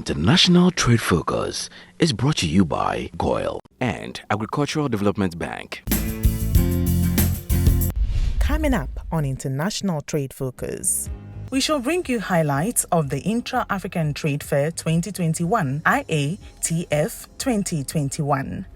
International Trade Focus is brought to you by GOIL and Agricultural Development Bank. Coming up on International Trade Focus, we shall bring you highlights of the Intra-African Trade Fair 2021, IATF 2021.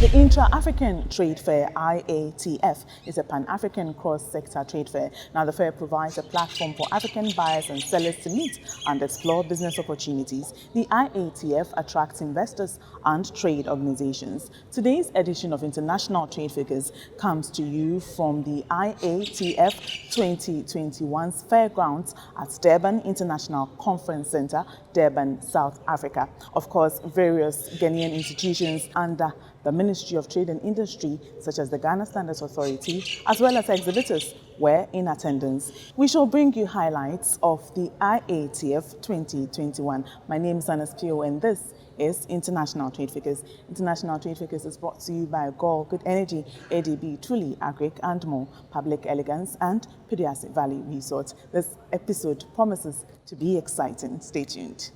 The Intra-African Trade Fair, IATF, is a pan-African cross-sector trade fair. Now, the fair provides a platform for African buyers and sellers to meet and explore business opportunities. The IATF attracts investors and trade organizations. Today's edition of International Trade Focus comes to you from the IATF 2021's fairgrounds at Durban International Conference Center, Durban, South Africa. Of course, various Ghanaian institutions under the Ministry of Trade and Industry, such as the Ghana Standards Authority, as well as exhibitors, were in attendance. We shall bring you highlights of the IATF 2021. My name is Anas Pio, and this is International Trade Focus. International Trade Focus is brought to you by GOIL, Good Energy, ADB, Truly, Agric, and more, Public Elegance, and Pediatric Valley Resort. This episode promises to be exciting. Stay tuned.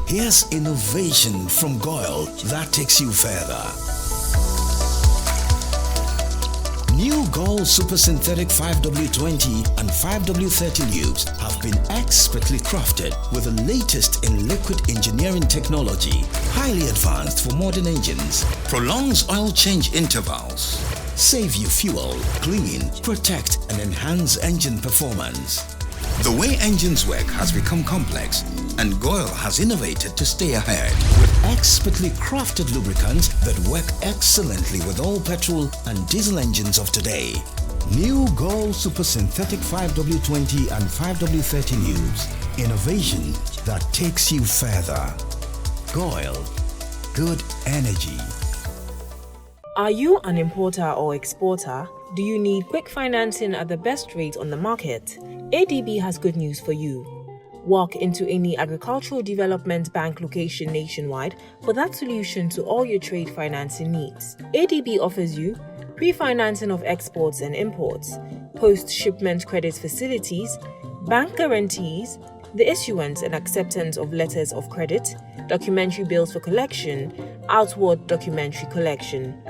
Here's innovation from GOIL that takes you further. New GOIL Super Synthetic 5W20 and 5W30 lubes have been expertly crafted with the latest in liquid engineering technology, highly advanced for modern engines, prolongs oil change intervals, save you fuel, clean, protect and enhance engine performance. The way engines work has become complex, and GOIL has innovated to stay ahead with expertly crafted lubricants that work excellently with all petrol and diesel engines of today. New GOIL Super Synthetic 5W20 and 5W30 lubes. Innovation that takes you further. GOIL. Good energy. Are you an importer or exporter? Do you need quick financing at the best rate on the market? ADB has good news for you. Walk into any agricultural development bank location nationwide for that solution to all your trade financing needs. ADB offers you pre-financing of exports and imports, post-shipment credit facilities, bank guarantees, the issuance and acceptance of letters of credit, documentary bills for collection, outward documentary collection.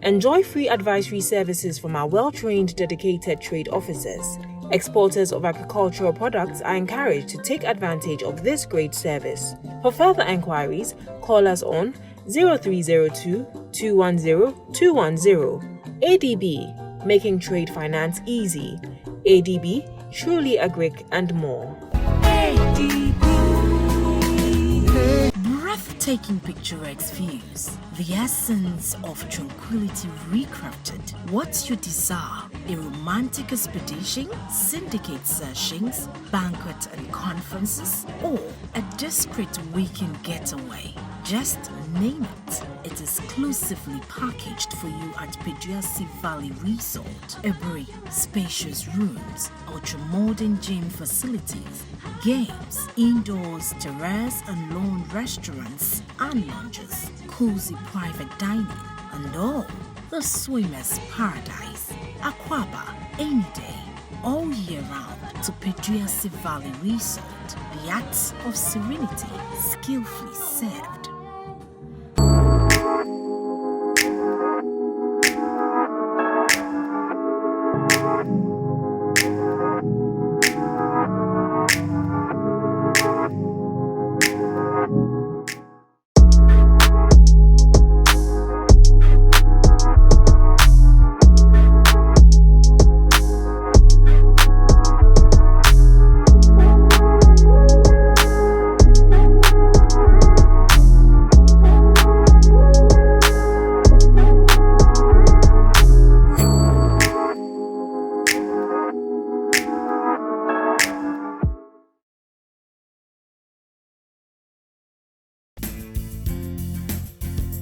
Enjoy free advisory services from our well-trained, dedicated trade officers. Exporters of agricultural products are encouraged to take advantage of this great service. For further enquiries, call us on 0302 210 210. ADB, making trade finance easy. ADB, Truly Agric, and more. Breathtaking picturesque views, the essence of tranquility recrafted. What's your desire? A romantic expedition, syndicate sessions, banquets and conferences, or a discreet weekend getaway? Just name it. It is exclusively packaged for you at Pediatric Valley Resort. Every spacious rooms, ultra-modern gym facilities, games, indoors, terrace and lawn restaurants and lounges, cozy private dining, and all. The swimmer's paradise. Aquaba, any day, all year round to Pediatric Valley Resort. The acts of serenity, skillfully served.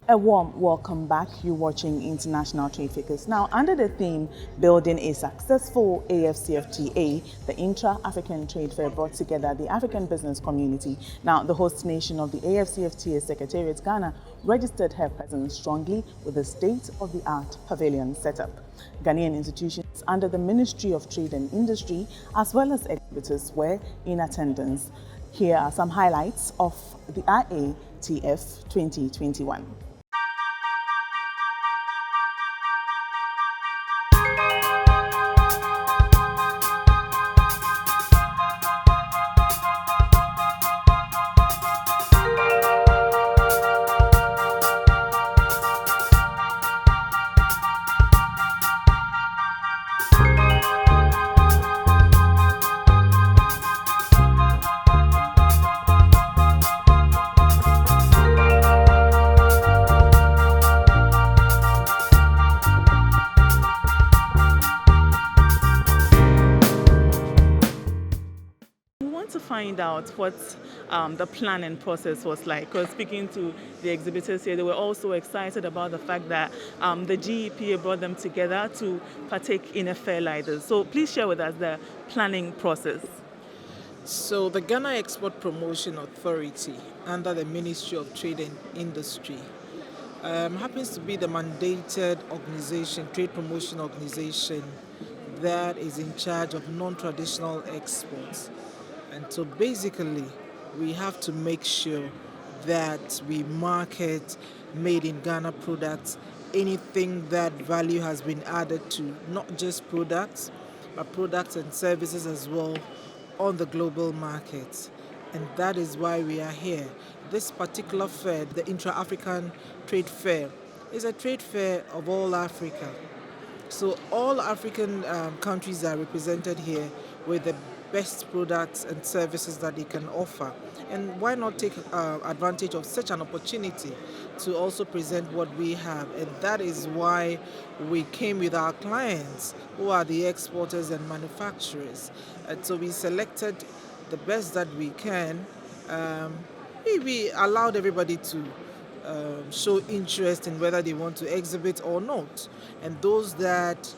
A warm welcome back. You're watching International Trade Focus. Now, under the theme, Building a Successful AFCFTA, the Intra-African Trade Fair brought together the African business community. Now, the host nation of the AFCFTA Secretariat, Ghana, registered her presence strongly with a state-of-the-art pavilion setup. Ghanaian institutions under the Ministry of Trade and Industry, as well as exhibitors, were in attendance. Here are some highlights of the IATF 2021. To find out what the planning process was like, because speaking to the exhibitors here, they were also excited about the fact that the GEPA brought them together to partake in a fair like this. So please share with us the planning process. So the Ghana Export Promotion Authority under the Ministry of Trade and Industry happens to be the mandated organization, trade promotion organization that is in charge of non-traditional exports. And so basically, we have to make sure that we market made in Ghana products, anything that value has been added to, not just products, but products and services as well on the global market. And that is why we are here. This particular fair, the Intra-African Trade Fair, is a trade fair of all Africa. So all African countries are represented here with the best products and services that they can offer. And why not take advantage of such an opportunity to also present what we have? And that is why we came with our clients, who are the exporters and manufacturers. And so we selected the best that we can. We allowed everybody to show interest in whether they want to exhibit or not. And those that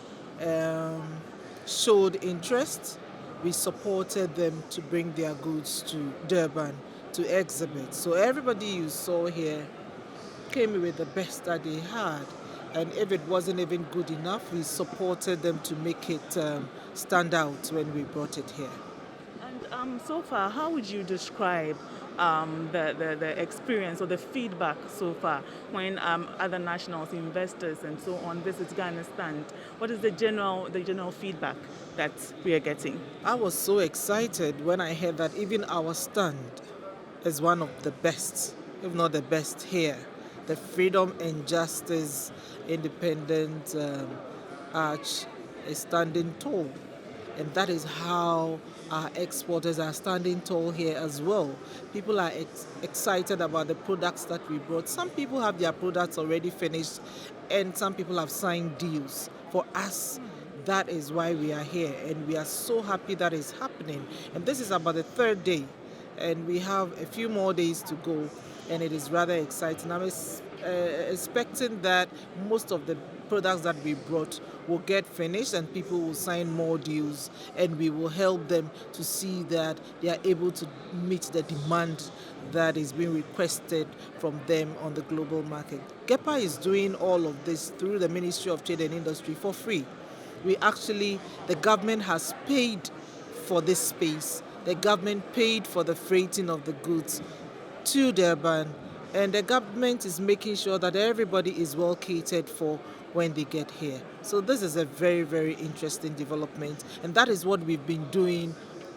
showed interest, we supported them to bring their goods to Durban to exhibit. So everybody you saw here came with the best that they had. And if it wasn't even good enough, we supported them to make it stand out when we brought it here. And so far, how would you describe the experience or the feedback so far when other nationals, investors and so on visit Ghana stand? What is the general feedback that we are getting? I was so excited when I heard that even our stand is one of the best, if not the best here. The Freedom and Justice Independent Arch is standing tall. And that is how our exporters are standing tall here as well. People are excited about the products that we brought. Some people have their products already finished, and some people have signed deals. For us, that is why we are here, and we are so happy that is happening. And this is about the third day, and we have a few more days to go, and it is rather exciting. I'm expecting that most of the products that we brought will get finished and people will sign more deals, and we will help them to see that they are able to meet the demand that is being requested from them on the global market. GEPA is doing all of this through the Ministry of Trade and Industry for free. The government has paid for this space. The government paid for the freighting of the goods to Durban, and the government is making sure that everybody is well catered for when they get here. So this is a very, very interesting development, and that is what we've been doing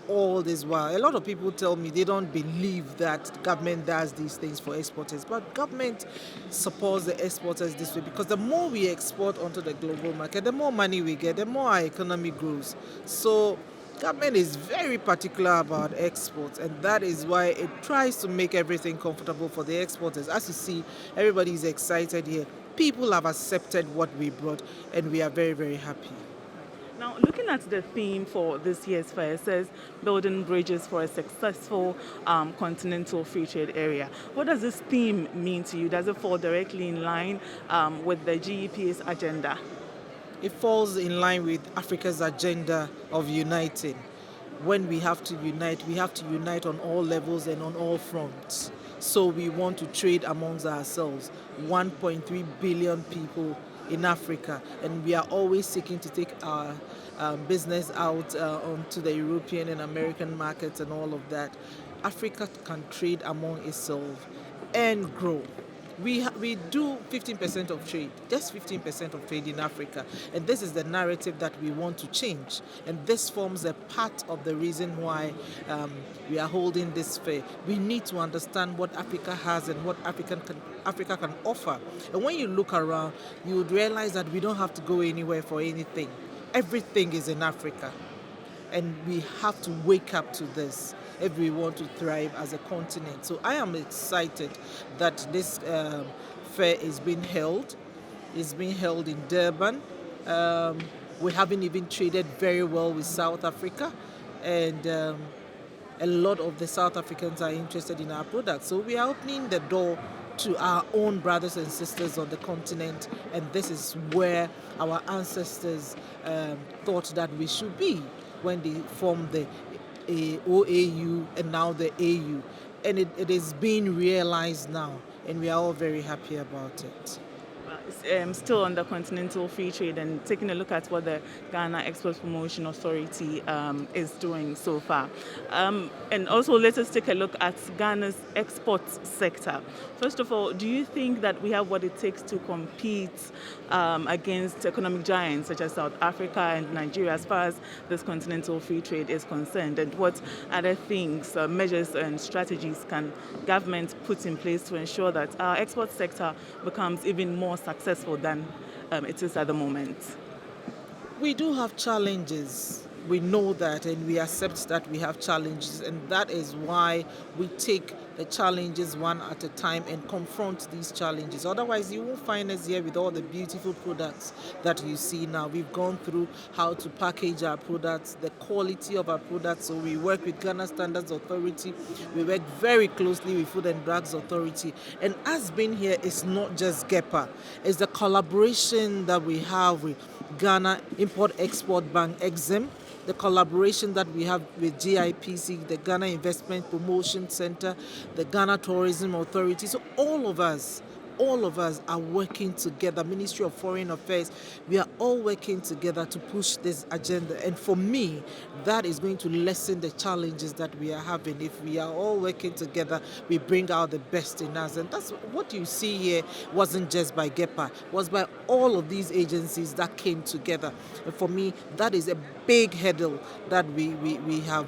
all this while. A lot of people tell me they don't believe that government does these things for exporters, but government supports the exporters this way, because the more we export onto the global market, the more money we get, the more our economy grows. So government is very particular about exports, and that is why it tries to make everything comfortable for the exporters. As you see, everybody is excited here. People have accepted what we brought, and we are very, very happy. Now, looking at the theme for this year's fair, it says building bridges for a successful continental free trade area. What does this theme mean to you? Does it fall directly in line with the GEPA's agenda? It falls in line with Africa's agenda of uniting. When we have to unite on all levels and on all fronts. So we want to trade amongst ourselves. 1.3 billion people in Africa, and we are always seeking to take our business out onto the European and American markets and all of that. Africa can trade among itself and grow. We do 15% of trade, just 15% of trade in Africa. And this is the narrative that we want to change. And this forms a part of the reason why we are holding this fair. We need to understand what Africa has and what Africa can offer. And when you look around, you would realize that we don't have to go anywhere for anything. Everything is in Africa. And we have to wake up to this if we want to thrive as a continent. So I am excited that this fair is being held. It's being held in Durban. We haven't even traded very well with South Africa, and a lot of the South Africans are interested in our products. So we are opening the door to our own brothers and sisters on the continent, and this is where our ancestors thought that we should be when they formed the OAU and now the AU. And it is being realized now, and we are all very happy about it. Still on the Continental Free Trade and taking a look at what the Ghana Export Promotion Authority is doing so far. And also let us take a look at Ghana's export sector. First of all, do you think that we have what it takes to compete against economic giants such as South Africa and Nigeria as far as this Continental Free Trade is concerned? And what other things, measures and strategies can government put in place to ensure that our export sector becomes even more successful than it is at the moment? We do have challenges. We know that, and we accept that we have challenges, and that is why we take the challenges one at a time and confront these challenges. Otherwise, you won't find us here with all the beautiful products that you see now. We've gone through how to package our products, the quality of our products. So we work with Ghana Standards Authority. We work very closely with Food and Drugs Authority. And us being here is not just GEPA. It's the collaboration that we have with Ghana Import-Export Bank, EXIM, the collaboration that we have with GIPC, the Ghana Investment Promotion Center, the Ghana Tourism Authority. So all of us are working together. Ministry of Foreign Affairs, we are all working together to push this agenda. And for me, that is going to lessen the challenges that we are having. If we are all working together, we bring out the best in us. And that's what you see here wasn't just by GEPA, was by all of these agencies that came together. And for me, that is a big hurdle that we have,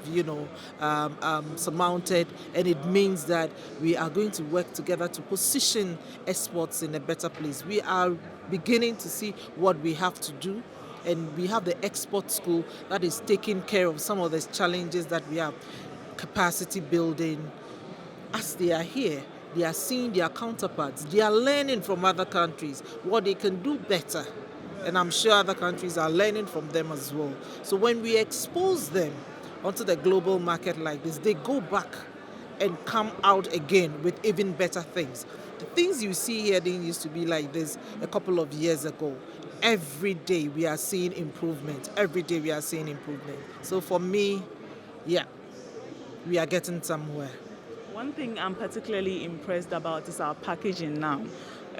surmounted. And it means that we are going to work together to position exports in a better place. We are beginning to see what we have to do, and we have the export school that is taking care of some of the challenges that we have. Capacity building. As they are here, they are seeing their counterparts. They are learning from other countries what they can do better. And I'm sure other countries are learning from them as well. So when we expose them onto the global market like this, they go back and come out again with even better things. The things you see here didn't used to be like this a couple of years ago. Every day we are seeing improvement. Every day we are seeing improvement. So for me, we are getting somewhere. One thing I'm particularly impressed about is our packaging now.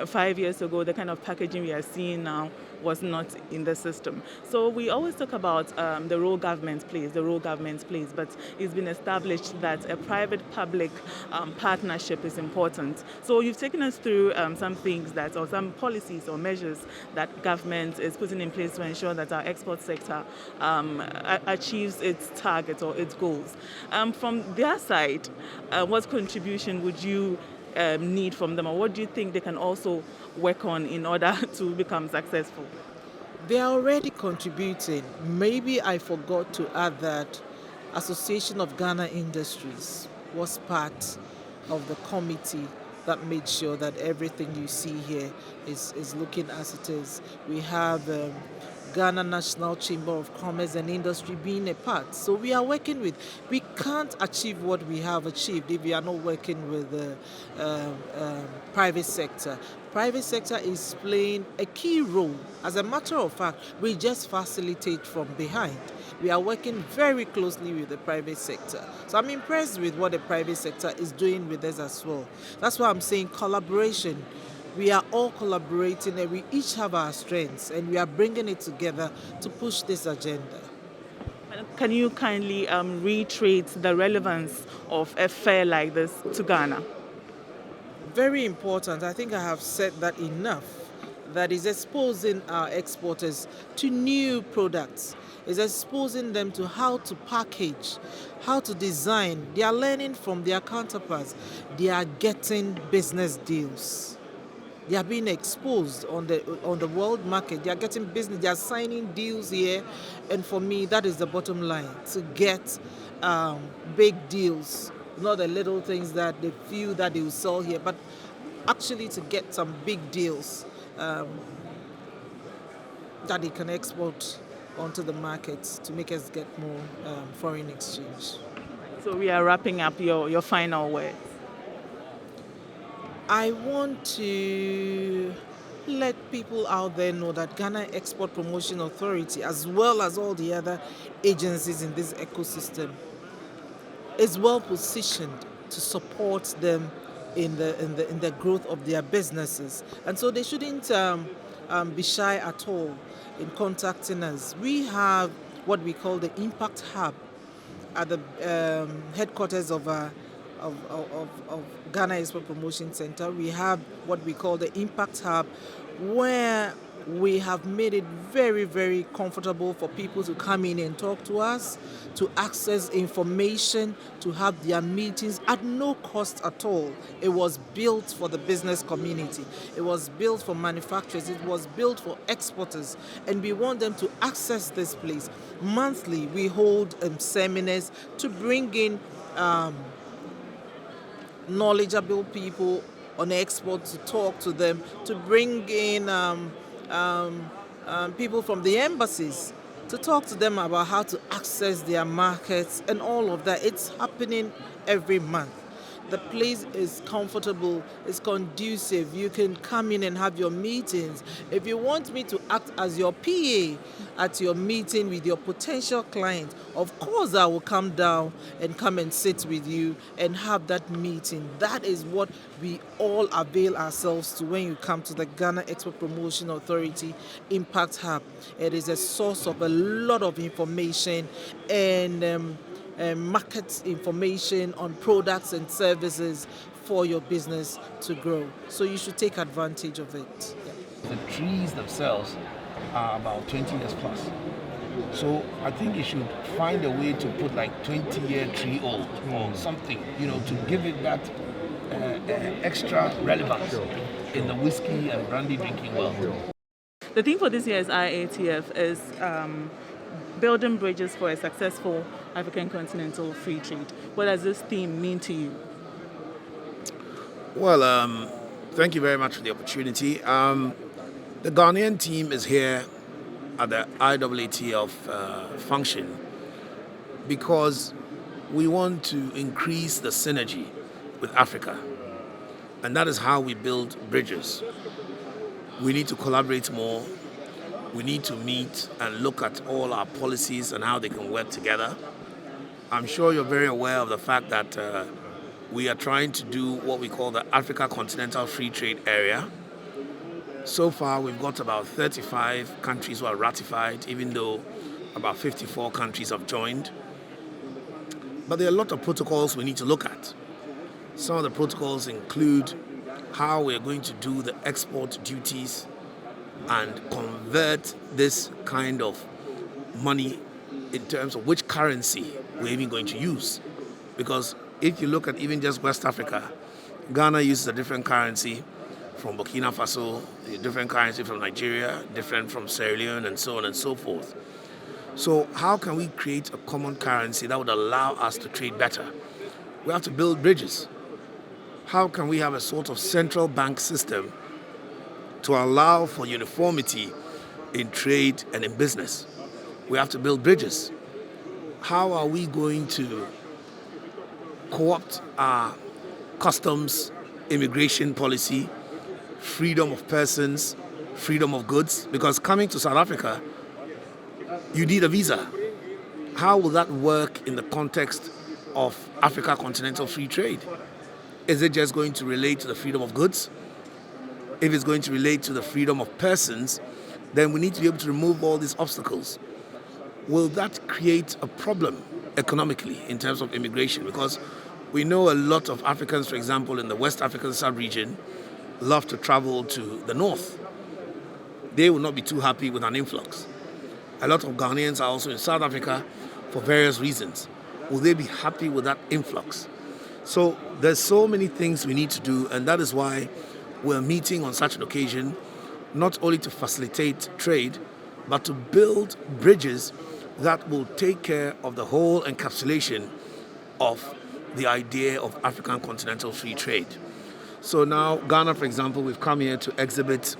5 years ago, the kind of packaging we are seeing now was not in the system. So we always talk about the role government plays, but it's been established that a private-public partnership is important. So you've taken us through some things or some policies or measures that government is putting in place to ensure that our export sector achieves its targets or its goals. From their side, what contribution would you need from them, or what do you think they can also work on in order to become successful? They are already contributing. Maybe I forgot to add that Association of Ghana Industries was part of the committee that made sure that everything you see here is looking as it is. We have Ghana National Chamber of Commerce and Industry being a part. So we are working with, we can't achieve what we have achieved if we are not working with the private sector. Private sector is playing a key role. As a matter of fact, we just facilitate from behind. We are working very closely with the private sector. So I'm impressed with what the private sector is doing with us as well. That's why I'm saying collaboration. We are all collaborating and we each have our strengths and we are bringing it together to push this agenda. Can you kindly reiterate the relevance of a fair like this to Ghana? Very important. I think I have said that enough. That is exposing our exporters to new products, is exposing them to how to package, how to design. They are learning from their counterparts. They are getting business deals. They are being exposed on the world market. They are getting business. They are signing deals here, and for me, that is the bottom line: to get big deals, not the little things that they feel that they will sell here, but actually to get some big deals that they can export onto the market to make us get more foreign exchange. So we are wrapping up your final word. I want to let people out there know that Ghana Export Promotion Authority, as well as all the other agencies in this ecosystem, is well positioned to support them in the growth of their businesses, and so they shouldn't be shy at all in contacting us. We have what we call the Impact Hub at the headquarters of Ghana Export Promotion Center. We have what we call the Impact Hub, where we have made it very, very comfortable for people to come in and talk to us, to access information, to have their meetings at no cost at all. It was built for the business community. It was built for manufacturers. It was built for exporters. And we want them to access this place. Monthly, we hold seminars to bring in knowledgeable people on export, to talk to them, to bring in people from the embassies to talk to them about how to access their markets and all of that. It's happening every month. The place is comfortable, it's conducive. You can come in and have your meetings. If you want me to act as your PA at your meeting with your potential client, of course I will come down and come and sit with you and have that meeting. That is what we all avail ourselves to when you come to the Ghana Export Promotion Authority Impact Hub. It is a source of a lot of information and market information on products and services for your business to grow. So you should take advantage of it. The trees themselves are about 20 years plus. So I think you should find a way to put like 20-year tree old or something, to give it that extra relevance in the whiskey and brandy drinking world. The theme for this year's IATF is building bridges for a successful African continental free trade. What does this theme mean to you? Well, thank you very much for the opportunity. The Ghanaian team is here at the IATF function because we want to increase the synergy with Africa. And that is how we build bridges. We need to collaborate more. We need to meet and look at all our policies and how they can work together. I'm sure you're very aware of the fact that we are trying to do what we call the Africa Continental Free Trade Area. So far, we've got about 35 countries who are ratified, even though about 54 countries have joined. But there are a lot of protocols we need to look at. Some of the protocols include how we're going to do the export duties and convert this kind of money in terms of which currency we're even going to use. Because if you look at even just West Africa, Ghana uses a different currency from Burkina Faso, a different currency from Nigeria, different from Sierra Leone, and so on and so forth. So how can we create a common currency that would allow us to trade better? We have to build bridges. How can we have a sort of central bank system to allow for uniformity in trade and in business? We have to build bridges. How are we going to co-opt our customs, immigration policy, freedom of persons, freedom of goods? Because coming to South Africa, you need a visa. How will that work in the context of Africa Continental Free Trade? Is it just going to relate to the freedom of goods? if it's going to relate to the freedom of persons, then we need to be able to remove all these obstacles. Will that create a problem economically in terms of immigration? Because we know a lot of Africans, for example, in the West African sub-region, love to travel to the north. They will not be too happy with an influx. A lot of Ghanaians are also in South Africa for various reasons. Will they be happy with that influx? So there's so many things we need to do, and that is why we're meeting on such an occasion, not only to facilitate trade, but to build bridges that will take care of the whole encapsulation of the idea of African continental free trade. So now, Ghana, for example, we've come here to exhibit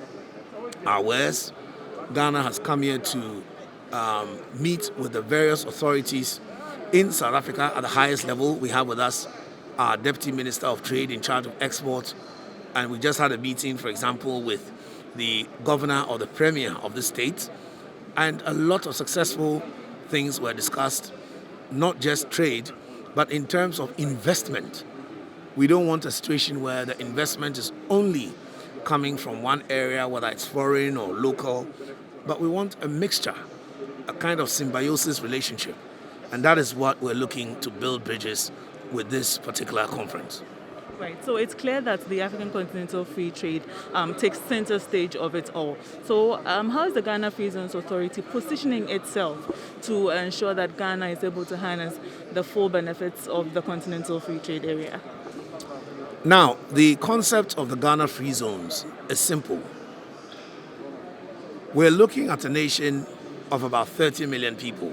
our wares. Ghana has come here to meet with the various authorities in South Africa at the highest level. We have with us our Deputy Minister of Trade in charge of export, and we just had a meeting, for example, with the governor or the premier of the state, and a lot of successful things were discussed, not just trade, but in terms of investment. We don't want a situation where the investment is only coming from one area, whether it's foreign or local, but we want a mixture, a kind of symbiosis relationship. And that is what we're looking to build bridges with this particular conference. Right, so it's clear that the African Continental Free Trade takes center stage of it all. So how is the Ghana Free Zones Authority positioning itself to ensure that Ghana is able to harness the full benefits of the Continental Free Trade area? Now, the concept of the Ghana Free Zones is simple. We're looking at a nation of about 30 million people.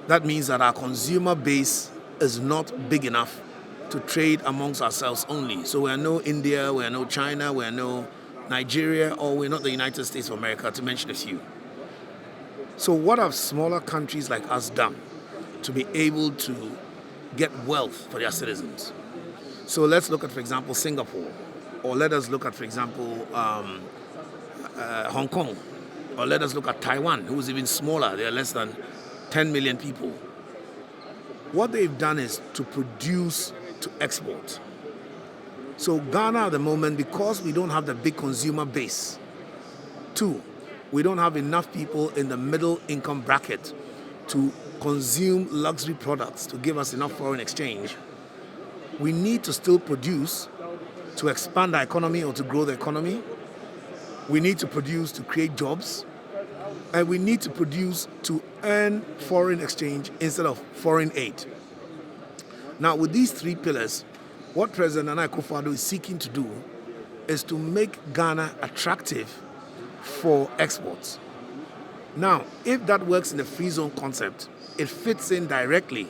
That means that our consumer base is not big enough to trade amongst ourselves only. So we are no India, we are no China, we are no Nigeria, or we're not the United States of America, to mention a few. So what have smaller countries like us done to be able to get wealth for their citizens? So let's look at, for example, Singapore, or let us look at, for example, Hong Kong, or let us look at Taiwan, who is even smaller. They are less than 10 million people. What they've done is to produce to export. So Ghana at the moment, because we don't have the big consumer base, two, we don't have enough people in the middle income bracket to consume luxury products to give us enough foreign exchange. We need to still produce to expand our economy or to grow the economy. We need to produce to create jobs. And we need to produce to earn foreign exchange instead of foreign aid. Now, with these three pillars, what President Nana Akufo-Addo is seeking to do is to make Ghana attractive for exports. Now, if that works in the free zone concept, it fits in directly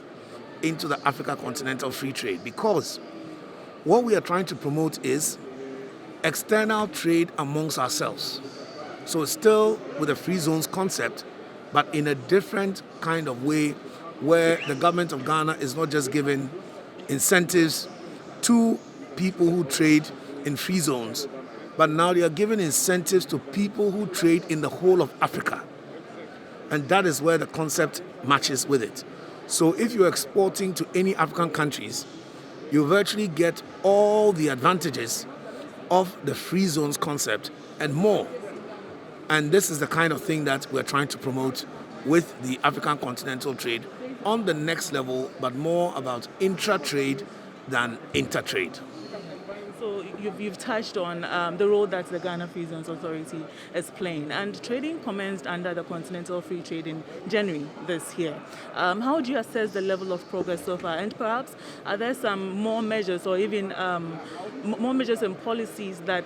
into the Africa Continental Free Trade, because what we are trying to promote is external trade amongst ourselves. So it's still with the free zones concept, but in a different kind of way, where the government of Ghana is not just giving incentives to people who trade in free zones, but now they are giving incentives to people who trade in the whole of Africa. And that is where the concept matches with it. So if you're exporting to any African countries, you virtually get all the advantages of the free zones concept and more. And this is the kind of thing that we're trying to promote with the African continental trade on the next level, but more about intra-trade than inter-trade. So you've touched on the role that the Ghana Free Zones Authority is playing, and trading commenced under the Continental Free Trade in January this year. How do you assess the level of progress so far, and perhaps are there some more measures or even more measures and policies that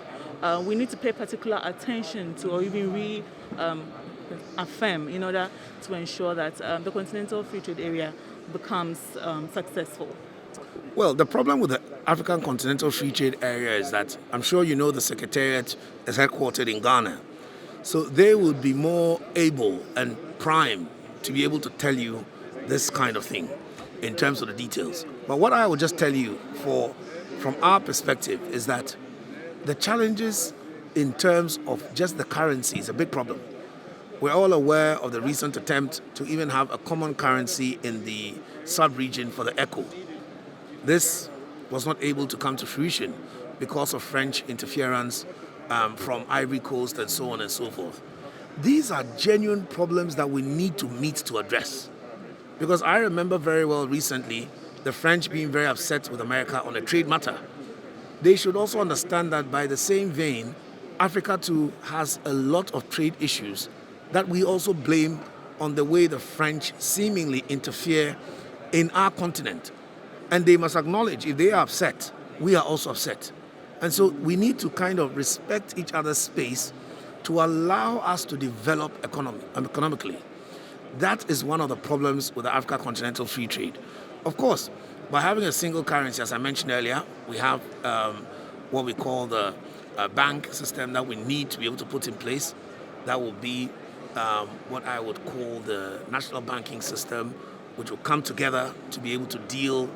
we need to pay particular attention to or even reaffirm in order to ensure that the Continental Free Trade area becomes successful? Well, the problem with the African Continental Free Trade Area is that I'm sure you know the Secretariat is headquartered in Ghana. So they would be more able and primed to be able to tell you this kind of thing in terms of the details. But what I will just tell you from our perspective is that the challenges in terms of just the currency is a big problem. We're all aware of the recent attempt to even have a common currency in the sub-region for the ECO. This was not able to come to fruition because of French interference from Ivory Coast and so on and so forth. These are genuine problems that we need to meet to address. Because I remember very well recently the French being very upset with America on a trade matter. They should also understand that by the same vein, Africa too has a lot of trade issues that we also blame on the way the French seemingly interfere in our continent. And they must acknowledge if they are upset, we are also upset. And so we need to kind of respect each other's space to allow us to develop economically. That is one of the problems with the Africa Continental Free Trade. Of course, by having a single currency, as I mentioned earlier, we have what we call the bank system that we need to be able to put in place. That will be what I would call the national banking system, which will come together to be able to deal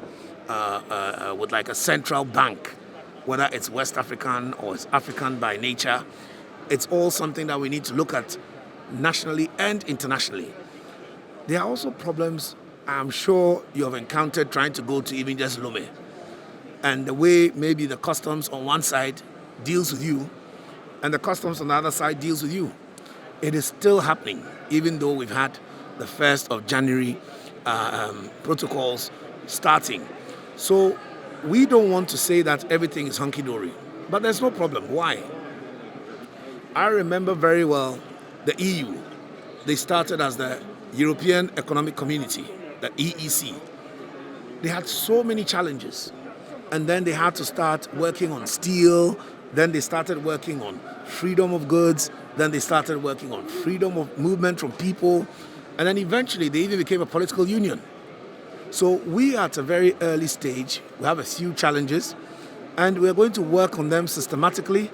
with like a central bank, whether it's West African or it's African by nature. It's all something that we need to look at nationally and internationally. There are also problems I'm sure you have encountered trying to go to even just Lome. And the way maybe the customs on one side deals with you and the customs on the other side deals with you. It is still happening, even though we've had the 1st of January protocols starting. So we don't want to say that everything is hunky-dory, but there's no problem. Why? I remember very well the EU. They started as the European Economic Community, the EEC. They had so many challenges. And then they had to start working on steel. Then they started working on freedom of goods. Then they started working on freedom of movement from people. And then eventually they even became a political union. So we are at a very early stage. We have a few challenges. And we're going to work on them systematically,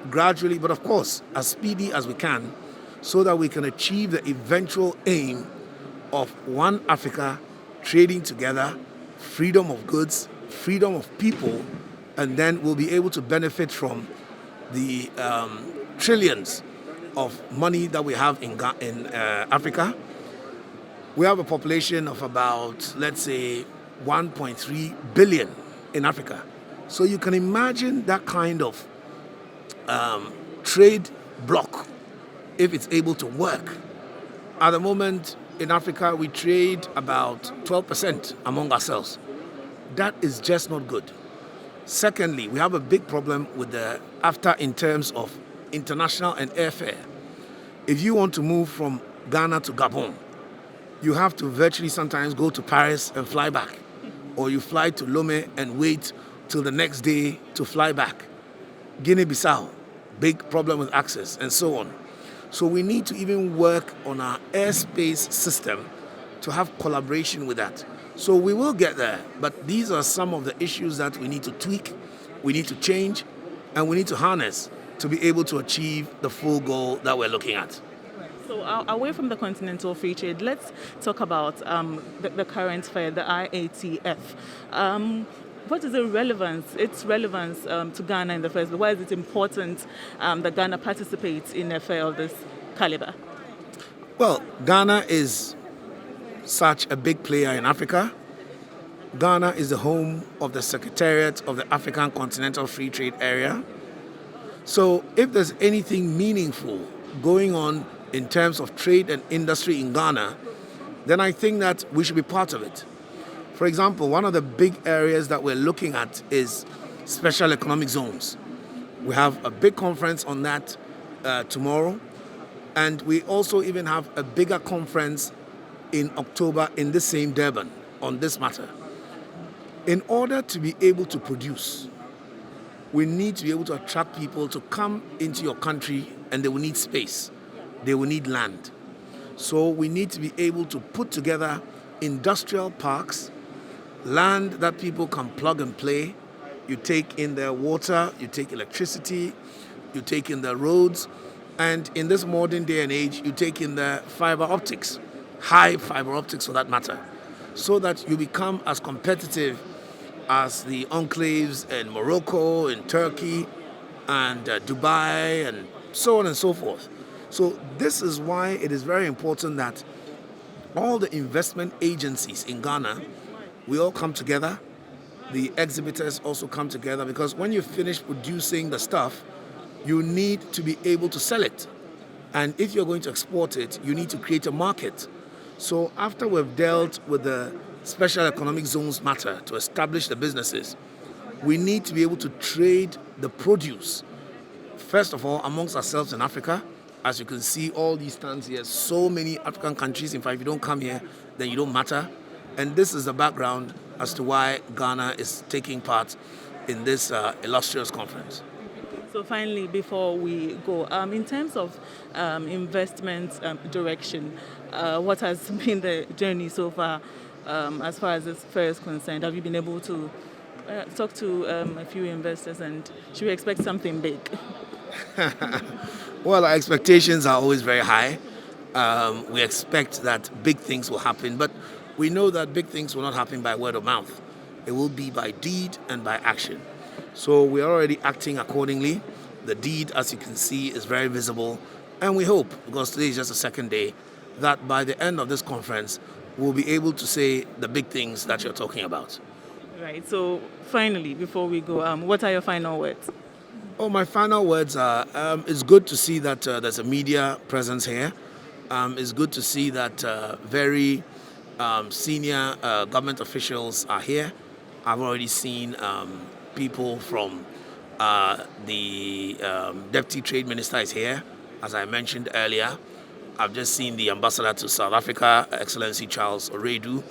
gradually, but of course, as speedy as we can, so that we can achieve the eventual aim of one Africa trading together, freedom of goods, freedom of people, and then we'll be able to benefit from the trillions of money that we have in Africa. We have a population of about, let's say, 1.3 billion in Africa. So you can imagine that kind of trade bloc if it's able to work. At the moment in Africa, we trade about 12% among ourselves. That is just not good. Secondly, we have a big problem with the AfTA in terms of international and airfare. If you want to move from Ghana to Gabon, you have to virtually sometimes go to Paris and fly back. Or you fly to Lome and wait till the next day to fly back. Guinea-Bissau, big problem with access, and so on. So we need to even work on our airspace system to have collaboration with that. So we will get there, but these are some of the issues that we need to tweak, we need to change, and we need to harness to be able to achieve the full goal that we're looking at. So away from the Continental Free Trade, let's talk about the current fair, the IATF. What is its relevance to Ghana in the first place? Why is it important that Ghana participates in a fair of this caliber? Well, Ghana is such a big player in Africa. Ghana is the home of the Secretariat of the African Continental Free Trade Area. So if there's anything meaningful going on in terms of trade and industry in Ghana, then I think that we should be part of it. For example, one of the big areas that we're looking at is special economic zones. We have a big conference on that tomorrow, and we also even have a bigger conference in October in the same Durban on this matter. In order to be able to produce, we need to be able to attract people to come into your country, and they will need space. They will need land. So we need to be able to put together industrial parks, land that people can plug and play. You take in their water, you take electricity, you take in the roads, and in this modern day and age, you take in the fiber optics, high fiber optics for that matter, so that you become as competitive as the enclaves in Morocco, in Turkey, and Dubai, and so on and so forth. So this is why it is very important that all the investment agencies in Ghana, we all come together. The exhibitors also come together, because when you finish producing the stuff, you need to be able to sell it. And if you're going to export it, you need to create a market. So after we've dealt with the special economic zones matter to establish the businesses, we need to be able to trade the produce, first of all, amongst ourselves in Africa. As you can see, all these stands here, so many African countries. In fact, if you don't come here, then you don't matter. And this is the background as to why Ghana is taking part in this illustrious conference. So finally, before we go, in terms of investment direction, what has been the journey so far as this fair is concerned? Have you been able to talk to a few investors, and should we expect something big? Well, our expectations are always very high. We expect that big things will happen, but we know that big things will not happen by word of mouth. It will be by deed and by action. So we are already acting accordingly. The deed, as you can see, is very visible. And we hope, because today is just the second day, that by the end of this conference, we'll be able to say the big things that you're talking about. Right. So finally, before we go, what are your final words? Oh, my final words are, it's good to see that there's a media presence here. It's good to see that very senior government officials are here. I've already seen people from the Deputy Trade Minister is here, as I mentioned earlier. I've just seen the Ambassador to South Africa, Excellency Charles Oredu.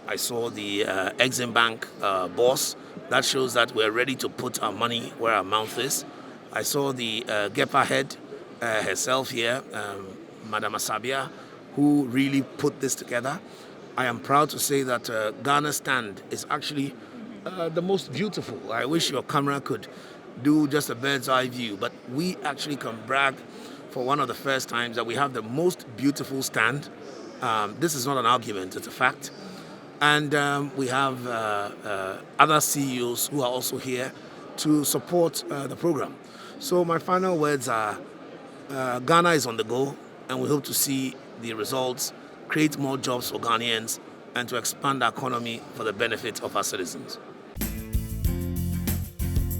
I saw the Exim Bank boss. That shows that we're ready to put our money where our mouth is. I saw the GEPA head herself here, Madam Asabia, who really put this together. I am proud to say that Ghana's stand is actually the most beautiful. I wish your camera could do just a bird's eye view, but we actually can brag for one of the first times that we have the most beautiful stand. This is not an argument, it's a fact. And we have other CEOs who are also here to support the program. So my final words are, Ghana is on the go, and we hope to see the results, create more jobs for Ghanaians, and to expand our economy for the benefit of our citizens.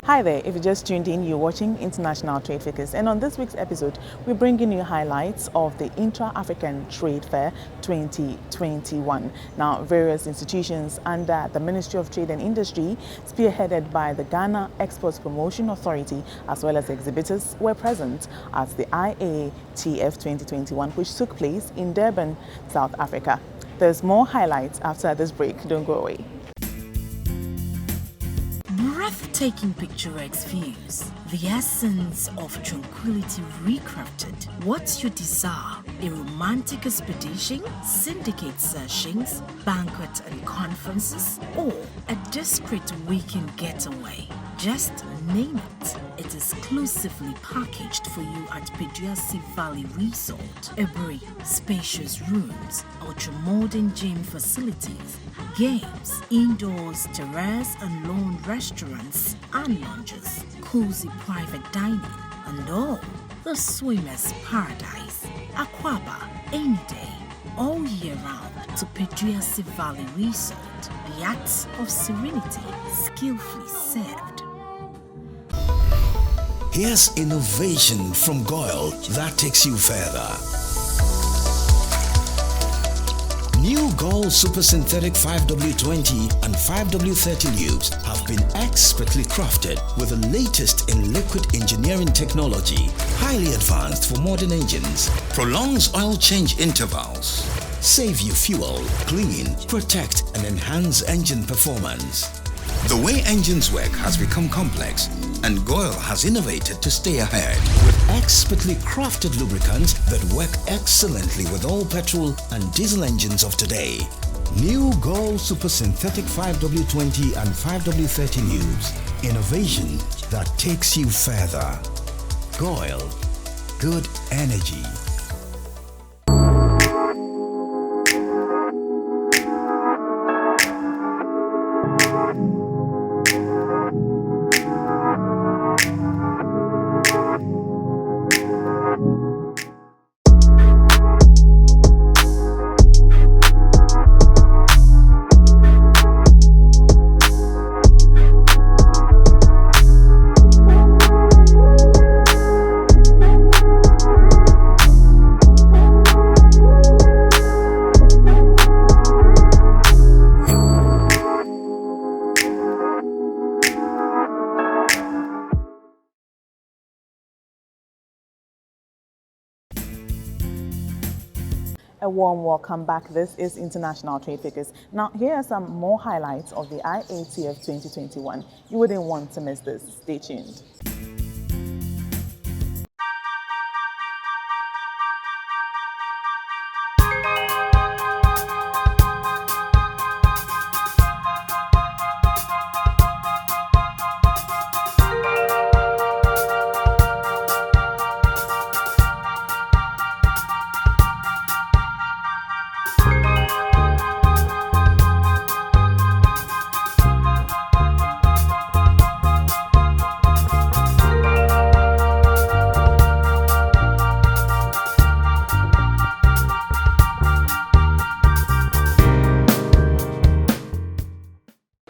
Hi there, if you just tuned in, you're watching International Trade Focus, and on this week's episode, we're bringing you highlights of the Intra-African Trade Fair 2021. Now, various institutions under the Ministry of Trade and Industry, spearheaded by the Ghana Exports Promotion Authority, as well as exhibitors, were present at the IATF 2021, which took place in Durban, South Africa. There's more highlights after this break. Don't go away. Breathtaking picturesque views, the essence of tranquility recrafted. What's your desire? A romantic expedition, syndicate sessions, banquets and conferences, or a discreet weekend getaway? Just name it. It's exclusively packaged for you at Peduasi Valley Resort. Every spacious rooms, ultra-modern gym facilities, games, indoors, terrace and lawn restaurants and lounges, cozy private dining, and all the swimmer's paradise. Aquaba, any day, all year round to Peduasi Valley Resort. The acts of serenity, skillfully served. Here's innovation from Goyle that takes you further. New Goyle Super Synthetic 5W20 and 5W30 lubes have been expertly crafted with the latest in liquid engineering technology, highly advanced for modern engines, prolongs oil change intervals, save you fuel, clean, protect and enhance engine performance. The way engines work has become complex, and Goyle has innovated to stay ahead with expertly crafted lubricants that work excellently with all petrol and diesel engines of today. New Goyle Super Synthetic 5W20 and 5W30 lubes. Innovation that takes you further. Goyle. Good energy. A warm welcome back. This is International Trade Figures. Now, here are some more highlights of the IATF 2021. You wouldn't want to miss this. Stay tuned.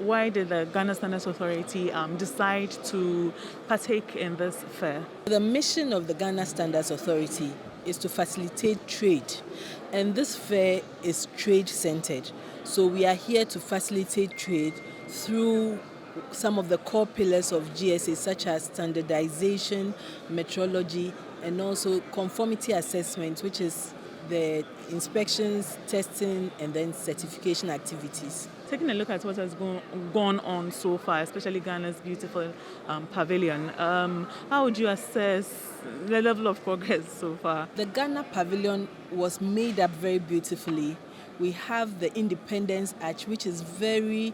Why did the Ghana Standards Authority decide to partake in this fair? The mission of the Ghana Standards Authority is to facilitate trade, and this fair is trade-centered. So we are here to facilitate trade through some of the core pillars of GSA, such as standardization, metrology, and also conformity assessment, which is the inspections, testing, and then certification activities. Taking a look at what has gone on so far, especially Ghana's beautiful pavilion, how would you assess the level of progress so far? The Ghana pavilion was made up very beautifully. We have the Independence Arch, which is very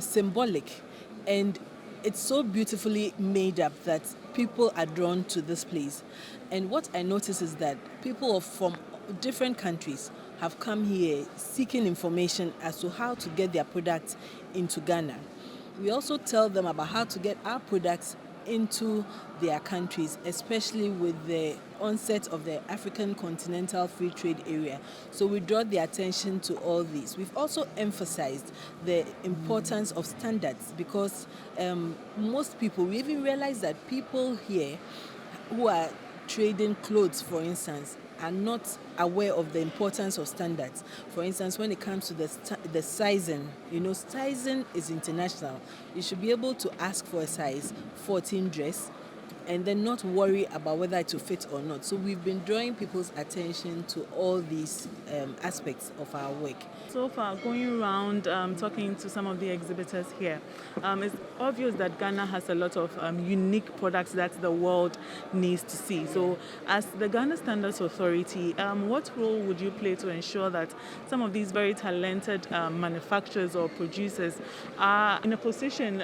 symbolic, and it's so beautifully made up that people are drawn to this place. And what I notice is that people from different countries have come here seeking information as to how to get their products into Ghana. We also tell them about how to get our products into their countries, especially with the onset of the African Continental Free Trade Area. So we draw their attention to all these. We've also emphasized the importance of standards because most people, we even realize that people here who are trading clothes, for instance, are not aware of the importance of standards. For instance, when it comes to the sizing, sizing is international. You should be able to ask for a size 14 dress and then not worry about whether it will fit or not. So we've been drawing people's attention to all these aspects of our work. So far, going around talking to some of the exhibitors here, it's obvious that Ghana has a lot of unique products that the world needs to see. So as the Ghana Standards Authority, what role would you play to ensure that some of these very talented manufacturers or producers are in a position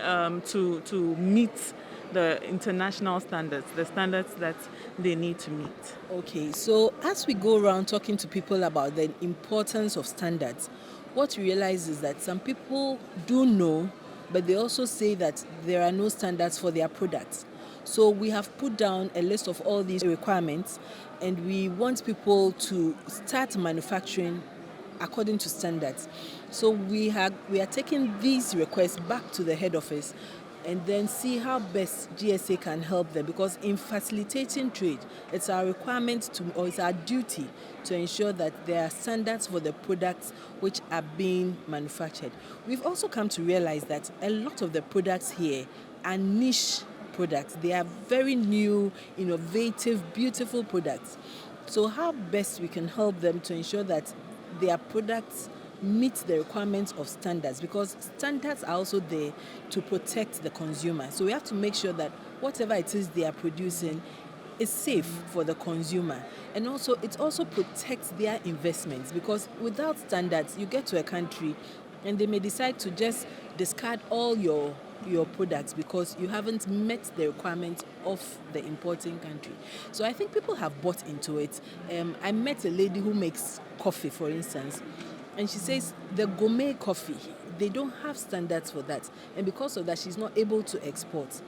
to meet the international standards, the standards that they need to meet? Okay, so as we go around talking to people about the importance of standards, what we realize is that some people do know, but they also say that there are no standards for their products. So we have put down a list of all these requirements, and we want people to start manufacturing according to standards. So we are taking these requests back to the head office and then see how best GSA can help them, because in facilitating trade, it's our requirement or it's our duty to ensure that there are standards for the products which are being manufactured. We've also come to realize that a lot of the products here are niche products. They are very new, innovative, beautiful products. So how best we can help them to ensure that their products meet the requirements of standards, because standards are also there to protect the consumer. So we have to make sure that whatever it is they are producing is safe for the consumer. And also it also protects their investments, because without standards, you get to a country and they may decide to just discard all your products because you haven't met the requirements of the importing country. So I think people have bought into it. I met a lady who makes coffee, for instance, and she says the gourmet coffee, they don't have standards for that. And because of that, she's not able to export.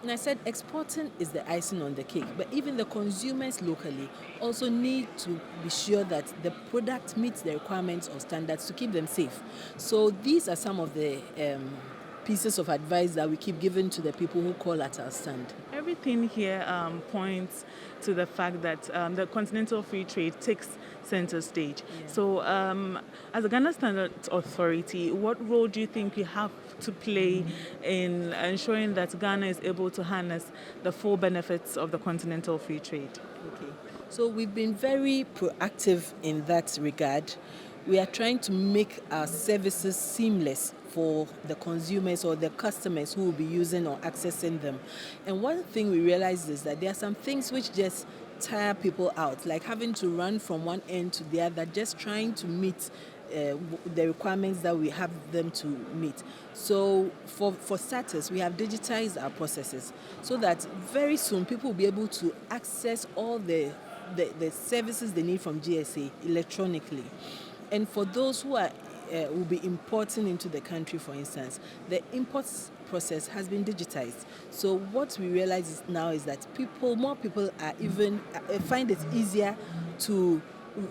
And I said exporting is the icing on the cake. But even the consumers locally also need to be sure that the product meets the requirements of standards to keep them safe. So these are some of the pieces of advice that we keep giving to the people who call at our stand. Everything here points to the fact that the Continental Free Trade takes center stage. Yeah. So as a Ghana Standards Authority, what role do you think you have to play in ensuring that Ghana is able to harness the full benefits of the Continental Free Trade? Okay. So we've been very proactive in that regard. We are trying to make our services seamless for the consumers or the customers who will be using or accessing them. And one thing we realized is that there are some things which just tire people out, like having to run from one end to the other, just trying to meet the requirements that we have them to meet. So for starters, we have digitized our processes so that very soon people will be able to access all the services they need from GSA electronically. And for those who are will be importing into the country, for instance, the imports process has been digitized. So what we realize now is that more people are even find it easier to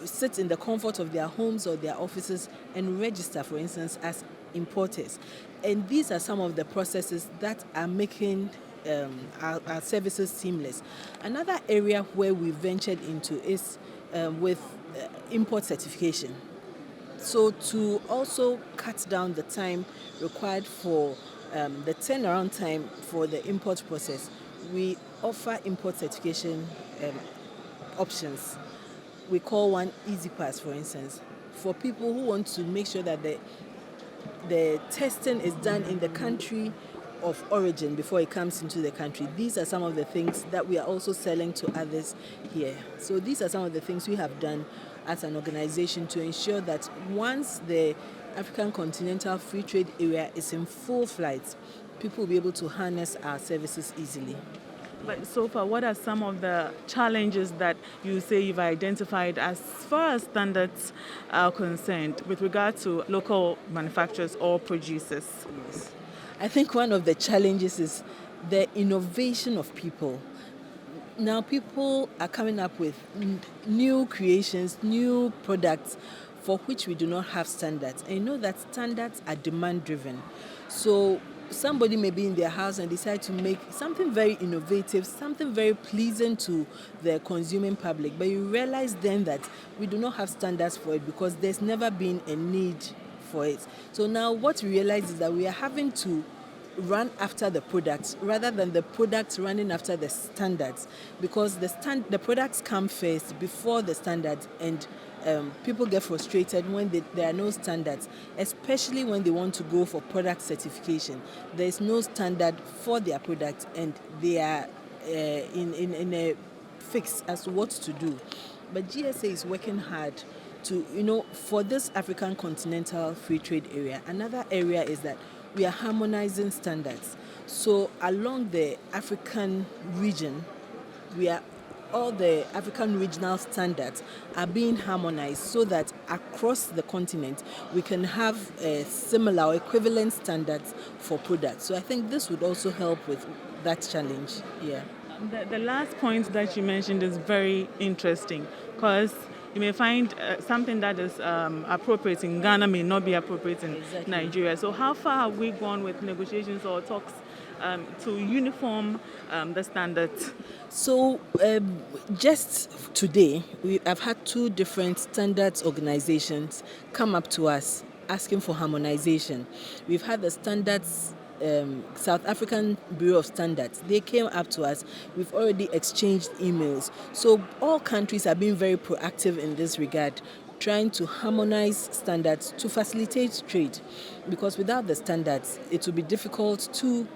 sit in the comfort of their homes or their offices and register, for instance, as importers. And these are some of the processes that are making our services seamless. Another area where we ventured into is with import certification. So to also cut down the time required for the turnaround time for the import process, we offer import certification options. We call one Easy Pass, for instance, for people who want to make sure that the testing is done in the country of origin before it comes into the country. These are some of the things that we are also selling to others here. So these are some of the things we have done as an organization to ensure that once the African Continental Free Trade Area is in full flight, people will be able to harness our services easily. But so far, what are some of the challenges that you say you've identified as far as standards are concerned with regard to local manufacturers or producers? Yes. I think one of the challenges is the innovation of people. Now people are coming up with new creations, new products for which we do not have standards. And you know that standards are demand driven. So somebody may be in their house and decide to make something very innovative, something very pleasant to the consuming public. But you realize then that we do not have standards for it because there's never been a need for it. So now what we realize is that we are having to run after the products rather than the products running after the standards, because the products come first before the standards, and people get frustrated when there are no standards, especially when they want to go for product certification. There is no standard for their product and they are in a fix as to what to do. But GSA is working hard to, for this African Continental Free Trade Area. Another area is that we are harmonizing standards. So along the African region, all the African regional standards are being harmonized so that across the continent we can have similar or equivalent standards for products. So I think this would also help with that challenge. Yeah. The last point that you mentioned is very interesting, because you may find something that is appropriate in Ghana may not be appropriate in Nigeria. So how far have we gone with negotiations or talks to uniform the standards? So just today, I've had 2 different standards organizations come up to us asking for harmonization. We've had the standards South African Bureau of Standards. They came up to us. We've already exchanged emails. So all countries are being very proactive in this regard, trying to harmonize standards to facilitate trade, because without the standards, it will be difficult to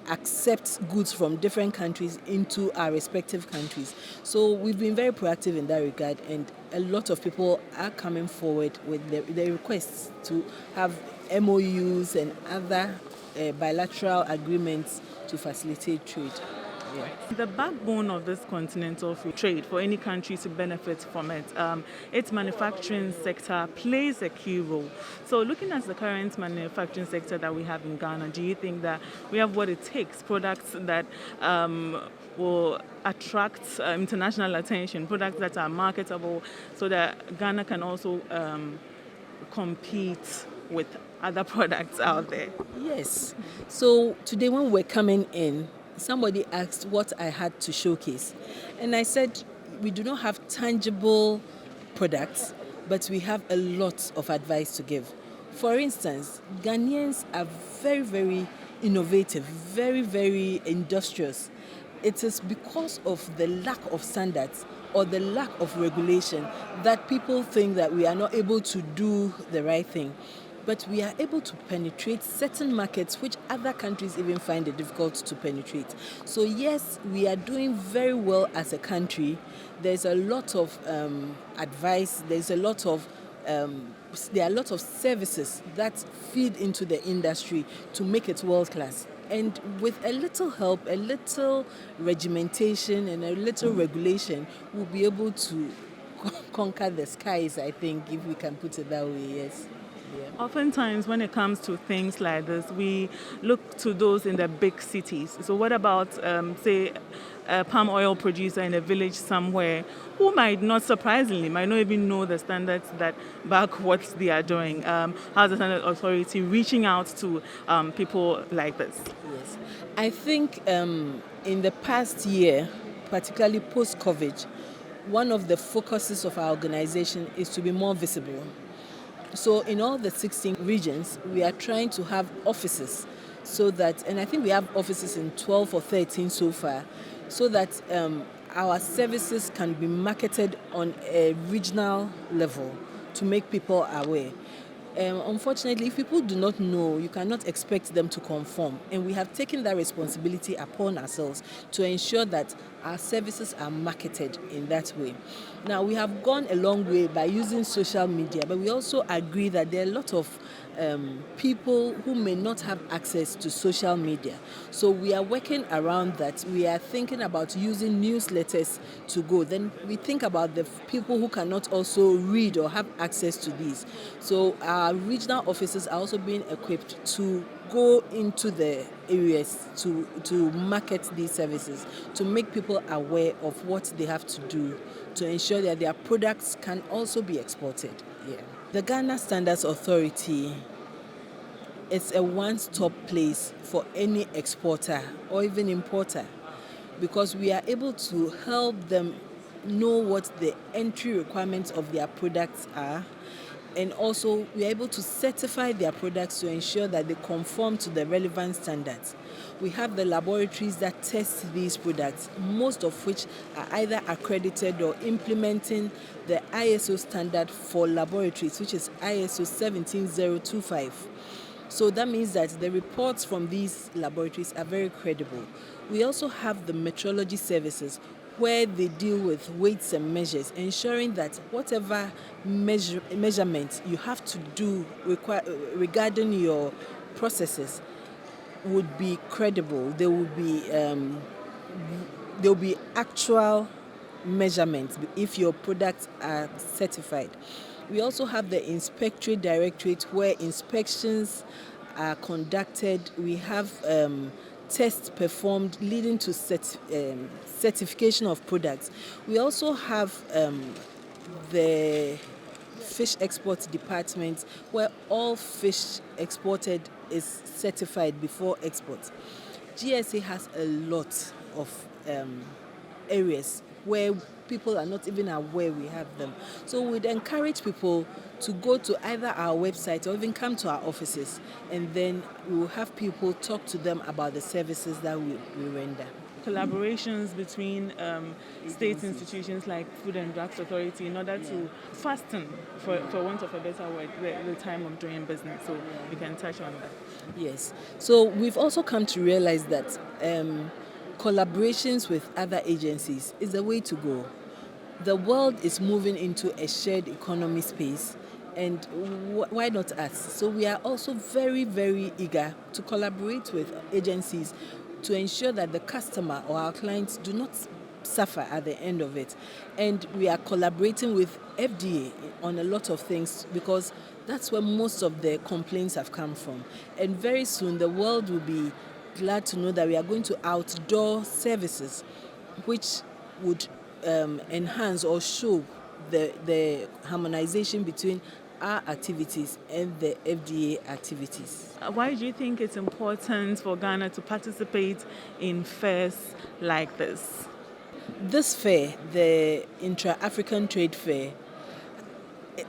accept goods from different countries into our respective countries. So we've been very proactive in that regard, and a lot of people are coming forward with their requests to have MOUs and other bilateral agreements to facilitate trade. Yeah. The backbone of this continental free trade, for any country to benefit from it, its manufacturing sector plays a key role. So looking at the current manufacturing sector that we have in Ghana, do you think that we have what it takes, products that will attract international attention, products that are marketable, so that Ghana can also compete with other products out there? Yes. So today when we're coming in, somebody asked what I had to showcase. And I said, we do not have tangible products, but we have a lot of advice to give. For instance, Ghanaians are very, very innovative, very, very industrious. it is because of the lack of standards or the lack of regulation that people think that we are not able to do the right thing. But we are able to penetrate certain markets which other countries even find it difficult to penetrate. So yes, we are doing very well as a country. There's a lot of advice. There are a lot of services that feed into the industry to make it world class. And with a little help, a little regimentation, and a little regulation, we'll be able to conquer the skies, I think, if we can put it that way, yes. Yeah. Oftentimes, when it comes to things like this, we look to those in the big cities. So, what about, say, a palm oil producer in a village somewhere who might not, surprisingly, might not even know the standards that back what they are doing? How's the Standard Authority reaching out to people like this? Yes, I think in the past year, particularly post-COVID, one of the focuses of our organization is to be more visible. So in all the 16 regions, we are trying to have offices so that, and I think we have offices in 12 or 13 so far, so that our services can be marketed on a regional level to make people aware. Unfortunately, if people do not know, you cannot expect them to conform. And we have taken that responsibility upon ourselves to ensure that our services are marketed in that way. Now, we have gone a long way by using social media, but we also agree that there are a lot of people who may not have access to social media. So we are working around that. We are thinking about using newsletters to go. Then we think about the people who cannot also read or have access to these. So our regional offices are also being equipped to go into the areas to market these services, to make people aware of what they have to do to ensure that their products can also be exported. Yeah. The Ghana Standards Authority is a one-stop place for any exporter or even importer, because we are able to help them know what the entry requirements of their products are, and also we are able to certify their products to ensure that they conform to the relevant standards. We have the laboratories that test these products, most of which are either accredited or implementing the ISO standard for laboratories, which is ISO 17025. So that means that the reports from these laboratories are very credible. We also have the metrology services, where they deal with weights and measures, ensuring that whatever measurement you have to do regarding your processes would be credible. There will be actual measurements if your products are certified. We also have the Inspectorate Directorate, where inspections are conducted. We have tests performed leading to certification of products. We also have the Fish Export Department, where all fish exported is certified before export. GSA has a lot of areas where people are not even aware we have them. So we'd encourage people to go to either our website or even come to our offices, and then we will have people talk to them about the services that we render. Collaborations between state institutions like Food and Drugs Authority in order to fasten, for want of a better word, the time of doing business. So you can touch on that. Yes. So we've also come to realize that collaborations with other agencies is the way to go. The world is moving into a shared economy space, and why not us? So we are also very, very eager to collaborate with agencies to ensure that the customer or our clients do not suffer at the end of it. And we are collaborating with FDA on a lot of things, because that's where most of the complaints have come from. And very soon the world will be glad to know that we are going to outdoor services, which would enhance or show the harmonization between our activities and the FDA activities. Why do you think it's important for Ghana to participate in fairs like this? This fair, the Intra-African Trade Fair,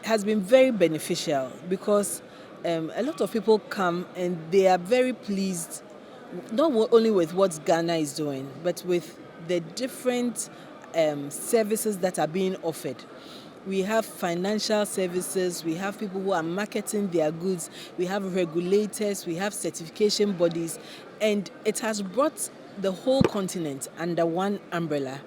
has been very beneficial, because a lot of people come and they are very pleased only with what Ghana is doing, but with the different services that are being offered. We have financial services, we have people who are marketing their goods, we have regulators, we have certification bodies, and it has brought the whole continent under one umbrella.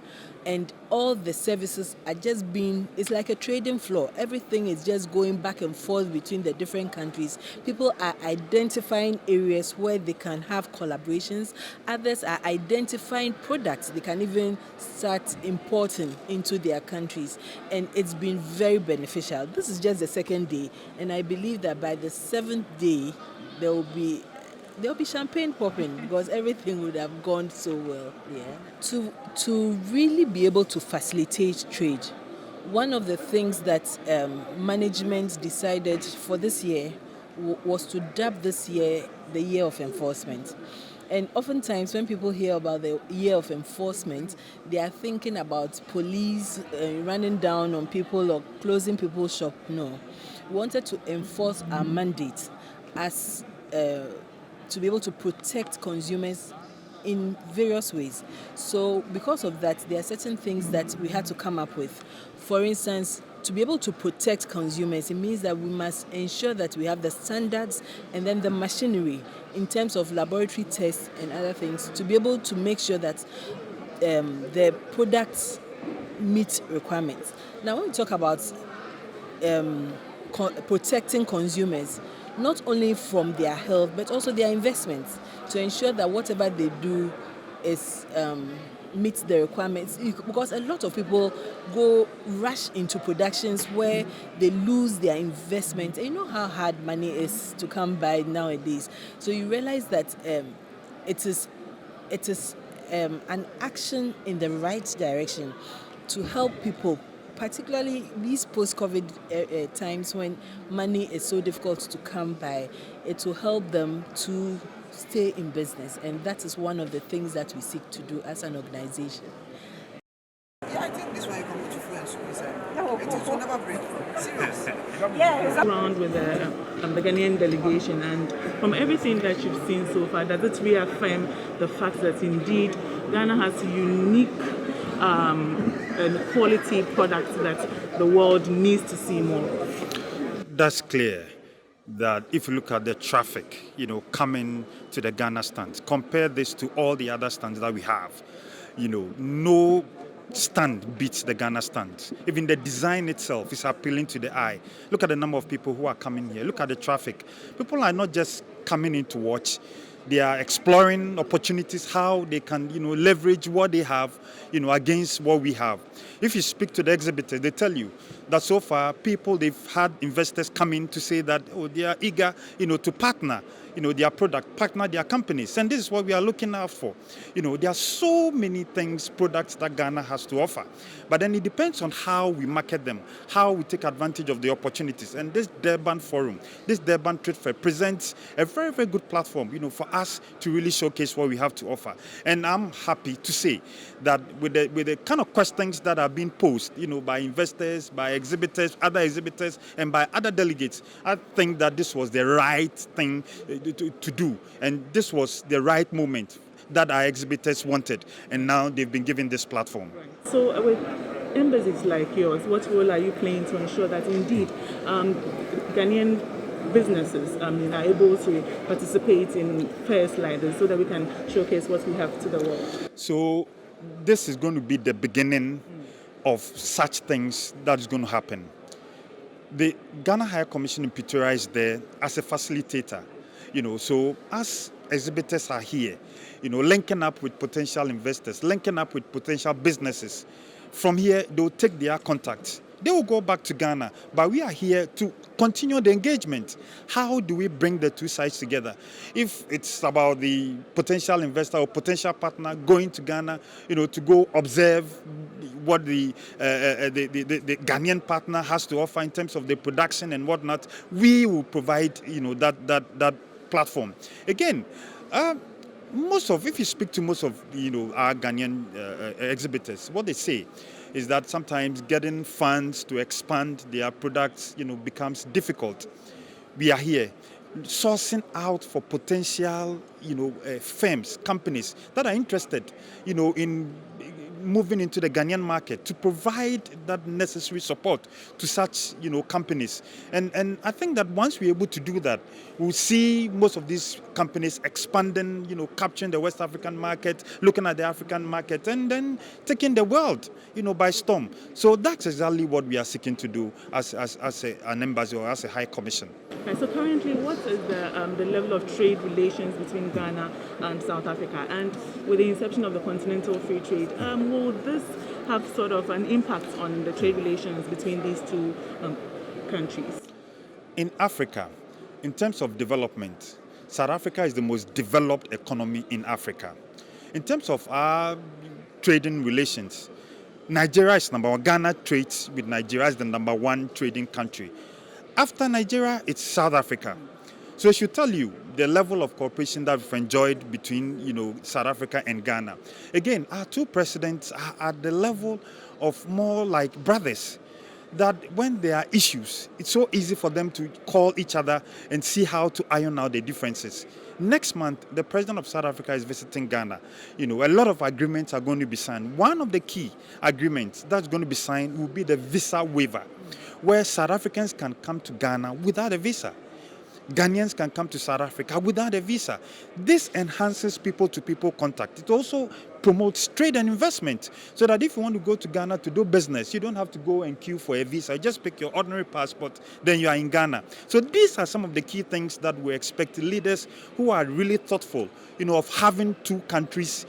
And all the services are just it's like a trading floor. Everything is just going back and forth between the different countries. People are identifying areas where they can have collaborations. Others are identifying products they can even start importing into their countries. And it's been very beneficial. This is just the second day. And I believe that by the 7th day, there'll be champagne popping because everything would have gone so well. Yeah. To really be able to facilitate trade, one of the things that management decided for this year was to dub this year the year of enforcement. And oftentimes when people hear about the year of enforcement, they are thinking about police running down on people or closing people's shop. No. We wanted to enforce our mandate as to be able to protect consumers in various ways. So because of that, there are certain things that we had to come up with. For instance, to be able to protect consumers, it means that we must ensure that we have the standards and then the machinery in terms of laboratory tests and other things to be able to make sure that the products meet requirements. Now, when we talk about protecting consumers, not only from their health, but also their investments, to ensure that whatever they do is meets the requirements. Because a lot of people rush into productions where they lose their investment. And you know how hard money is to come by nowadays. So you realize that it is an action in the right direction to help people, particularly these post-COVID times when money is so difficult to come by. It will help them to stay in business, and that is one of the things that we seek to do as an organization. Yeah, I think this one you come to free and school inside. It will never break. Serious. Around with the Ghanaian delegation, and from everything that you've seen so far, does it reaffirm the fact that indeed Ghana has unique and quality products that the world needs to see more? That's clear that if you look at the traffic, coming to the Ghana stands, compare this to all the other stands that we have, no stand beats the Ghana stand. Even the design itself is appealing to the eye. Look at the number of people who are coming here. Look at the traffic. People are not just coming in to watch. They are exploring opportunities, how they can, leverage what they have, against what we have. If you speak to the exhibitors, they tell you that so far they've had investors come in to say that, they are eager, to partner, their product, partner their companies. And this is what we are looking out for. There are so many products that Ghana has to offer. But then it depends on how we market them, how we take advantage of the opportunities. And this Durban Forum, this Durban Trade Fair presents a very, very good platform, for us to really showcase what we have to offer. And I'm happy to say that with the kind of questions that are being posed, by investors, by exhibitors, other exhibitors, and by other delegates, I think that this was the right thing to do. And this was the right moment that our exhibitors wanted. And now they've been given this platform. Right. So with embassies like yours, what role are you playing to ensure that indeed Ghanaian businesses are able to participate in fairs like this so that we can showcase what we have to the world? So this is going to be the beginning of such things that is going to happen. The Ghana High Commission in Pretoria is there as a facilitator. So as exhibitors are here, linking up with potential investors, linking up with potential businesses. From here, they'll take their contacts. They will go back to Ghana, but we are here to continue the engagement. How do we bring the two sides together? If it's about the potential investor or potential partner going to Ghana, to go observe what the Ghanaian partner has to offer in terms of the production and whatnot, we will provide, that platform. Again, if you speak to most of our Ghanaian exhibitors, what they say is that sometimes getting funds to expand their products becomes difficult. We are here. sourcing out for potential, firms, companies that are interested, in moving into the Ghanaian market to provide that necessary support to such, companies. And I think that once we're able to do that, we'll see most of these companies expanding, capturing the West African market, looking at the African market, and then taking the world, by storm. So that's exactly what we are seeking to do as an embassy or as a high commission. Right, so currently, what is the level of trade relations between Ghana and South Africa? And with the inception of the Continental Free Trade, will this have sort of an impact on the trade relations between these two countries? In Africa, in terms of development, South Africa is the most developed economy in Africa. In terms of our trading relations, Nigeria is number one. Ghana trades with Nigeria as the number one trading country. After Nigeria, it's South Africa. So I should tell you the level of cooperation that we've enjoyed between, South Africa and Ghana. Again, our two presidents are at the level of more like brothers, that when there are issues, it's so easy for them to call each other and see how to iron out the differences. Next month, the president of South Africa is visiting Ghana. A lot of agreements are going to be signed. One of the key agreements that's going to be signed will be the visa waiver, where South Africans can come to Ghana without a visa. Ghanaians can come to South Africa without a visa. This enhances people-to-people contact. It also promotes trade and investment, so that if you want to go to Ghana to do business, you don't have to go and queue for a visa. You just pick your ordinary passport, then you are in Ghana. So these are some of the key things that we expect leaders who are really thoughtful, of having two countries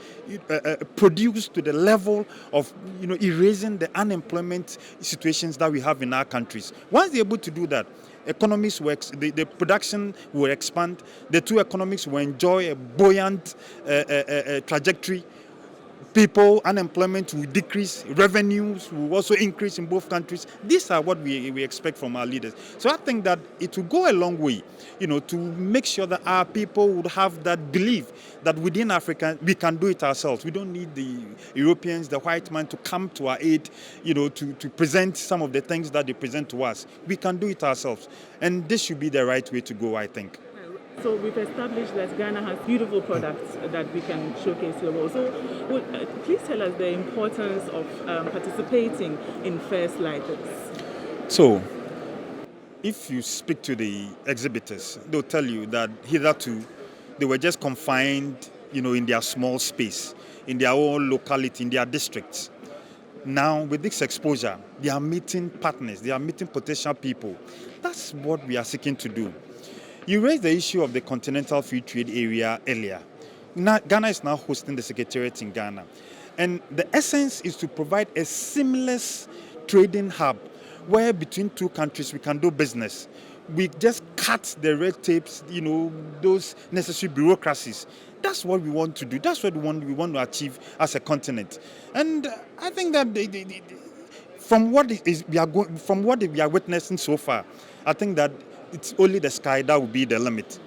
produce to the level of, erasing the unemployment situations that we have in our countries. Once they're able to do that, economies will the production will expand. The two economies will enjoy a buoyant trajectory. Unemployment will decrease, revenues will also increase in both countries. These are what we expect from our leaders. So I think that it will go a long way, to make sure that our people would have that belief that within Africa we can do it ourselves. We don't need the Europeans, the white man to come to our aid, to present some of the things that they present to us. We can do it ourselves. And this should be the right way to go, I think. So we've established that Ghana has beautiful products that we can showcase to the world. So please tell us the importance of participating in fairs like this. So if you speak to the exhibitors, they'll tell you that hitherto they were just confined, in their small space, in their own locality, in their districts. Now, with this exposure, they are meeting partners, they are meeting potential people. That's what we are seeking to do. You raised the issue of the Continental Free Trade Area earlier. Now, Ghana is now hosting the Secretariat in Ghana. And the essence is to provide a seamless trading hub where between two countries we can do business. We just cut the red tapes, those necessary bureaucracies. That's what we want to do. That's what we want to achieve as a continent. And I think that from what we are witnessing so far, I think that it's only the sky that will be the limit.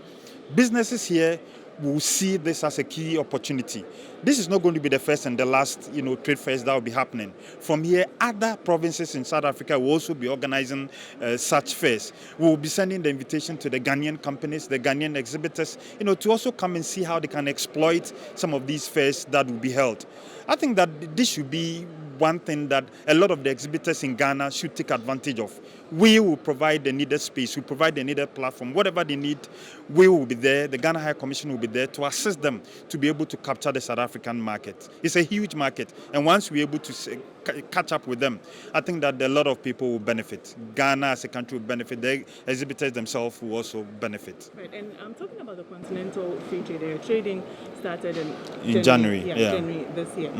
Businesses here will see this as a key opportunity. This is not going to be the first and the last, trade fairs that will be happening. From here, other provinces in South Africa will also be organizing such fairs. We will be sending the invitation to the Ghanaian companies, the Ghanaian exhibitors, to also come and see how they can exploit some of these fairs that will be held. I think that this should be one thing that a lot of the exhibitors in Ghana should take advantage of. We will provide the needed space, we provide the needed platform. Whatever they need, we will be there. The Ghana High Commission will be there to assist them to be able to capture the South African market. It's a huge market, and once we're able to catch up with them, I think that a lot of people will benefit. Ghana as a country will benefit. The exhibitors themselves will also benefit. Right, and I'm talking about the Continental Free Trade Area. Trading started in January. January this year.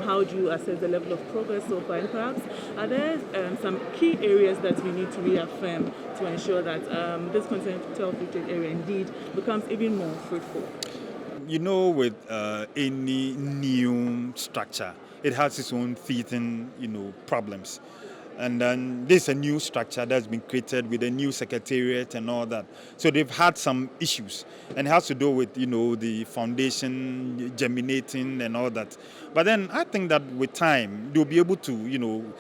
How do you assess the level of progress so far? And perhaps are there some key areas that we need to reaffirm to ensure that this Continental Free Trade Area indeed becomes even more fruitful? With any new structure, it has its own teething, problems. And then there's a new structure that's been created with a new secretariat and all that. So they've had some issues, and it has to do with, the foundation germinating and all that. But then I think that with time, they'll be able to,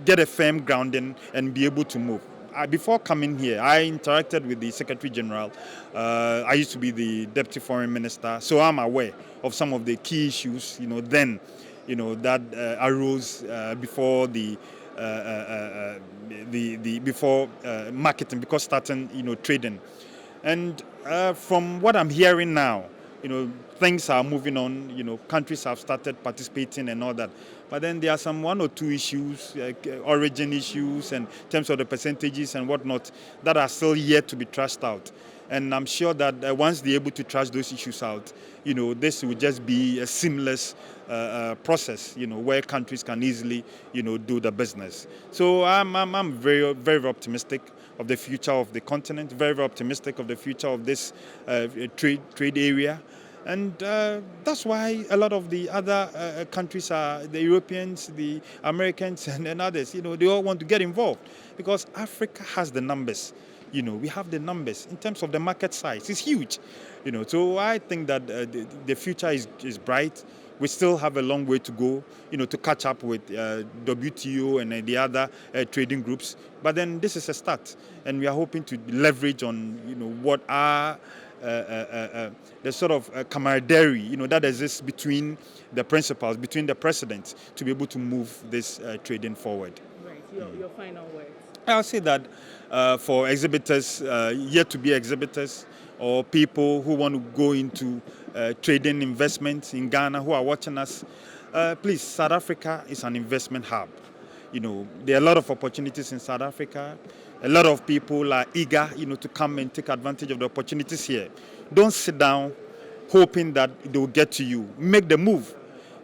get a firm grounding and be able to move. before coming here, I interacted with the Secretary General. I used to be the Deputy Foreign Minister, so I'm aware of some of the key issues, that arose before before marketing, because starting, trading. And from what I'm hearing now, things are moving on. Countries have started participating and all that. But then there are one or two issues, origin issues, and in terms of the percentages and whatnot, that are still yet to be trashed out. And I'm sure that once they're able to trash those issues out, this will just be a seamless process, where countries can easily, do the business. So I'm very, very optimistic of the future of the continent, very, very optimistic of the future of this trade area. And that's why a lot of the other countries, the Europeans, the Americans, and others, they all want to get involved, because Africa has the numbers. We have the numbers in terms of the market size. It's huge. So I think that the future is bright. We still have a long way to go, to catch up with WTO and the other trading groups. But then this is a start, and we are hoping to leverage on, what are the sort of camaraderie, that exists between the principals, between the presidents, to be able to move this trading forward. Right. Your final words. I'll say that for exhibitors, yet to be exhibitors, or people who want to go into trading investments in Ghana who are watching us, please, South Africa is an investment hub. There are a lot of opportunities in South Africa. A lot of people are eager, to come and take advantage of the opportunities here. Don't sit down hoping that they will get to you. Make the move.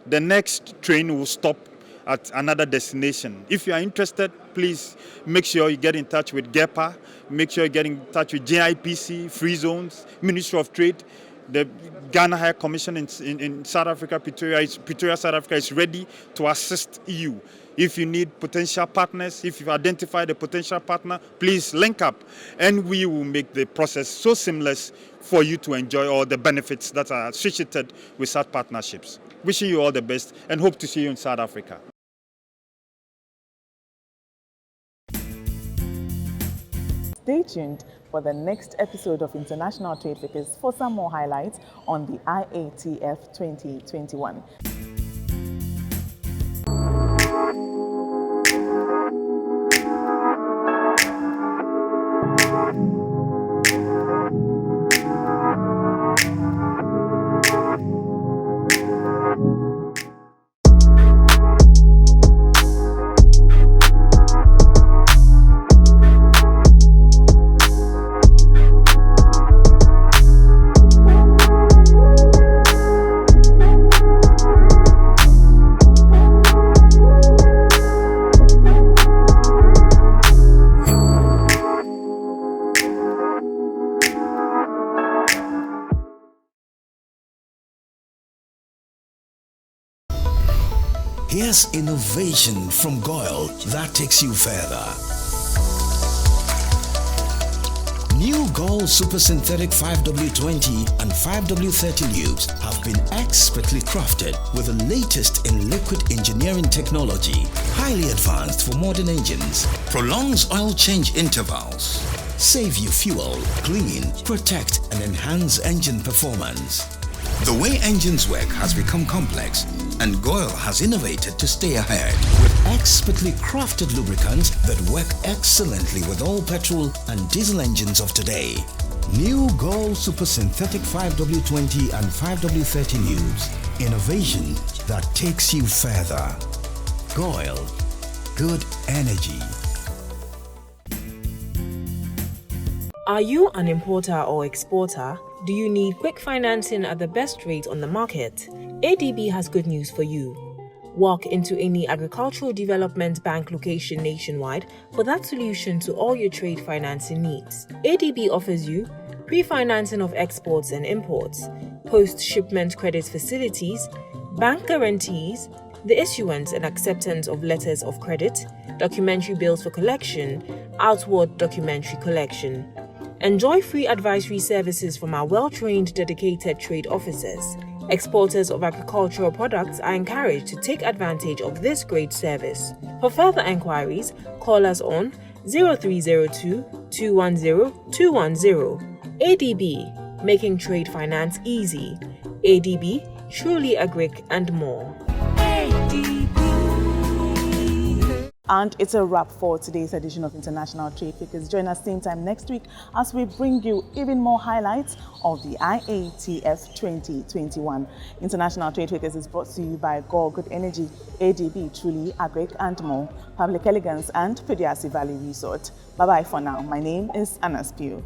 The next train will stop at another destination. If you are interested, please make sure you get in touch with GEPA, make sure you get in touch with JIPC, Free Zones, Ministry of Trade. The Ghana High Commission in South Africa, Pretoria, South Africa, is ready to assist you. If you need potential partners, if you've identified a potential partner, please link up, and we will make the process so seamless for you to enjoy all the benefits that are associated with such partnerships. Wishing you all the best, and hope to see you in South Africa. Stay tuned for the next episode of International Trade Focus for some more highlights on the IATF 2021. Here's innovation from Goyle that takes you further. New Goyle Super Synthetic 5W20 and 5W30 lubes have been expertly crafted with the latest in liquid engineering technology, highly advanced for modern engines, prolongs oil change intervals, save you fuel, clean, protect and enhance engine performance. The way engines work has become complex, and Goyle has innovated to stay ahead with expertly crafted lubricants that work excellently with all petrol and diesel engines of today. New Goyle Super Synthetic 5W20 and 5W30 lubes. Innovation that takes you further. Goyle. Good energy. Are you an importer or exporter? Do you need quick financing at the best rate on the market? ADB has good news for you. Walk into any agricultural development bank location nationwide for that solution to all your trade financing needs. ADB offers you pre-financing of exports and imports, post-shipment credit facilities, bank guarantees, the issuance and acceptance of letters of credit, documentary bills for collection, outward documentary collection. Enjoy free advisory services from our well-trained, dedicated trade officers. Exporters of agricultural products are encouraged to take advantage of this great service. For further enquiries, call us on 0302 210 210. ADB, making trade finance easy. ADB, truly agric and more. And it's a wrap for today's edition of International Trade Figures. Join us same time next week as we bring you even more highlights of the IATF 2021. International Trade Figures is brought to you by Gore Good Energy, ADB, Truly Agric and More, Public Elegance and Pediasi Valley Resort. Bye-bye for now. My name is Anna Spew.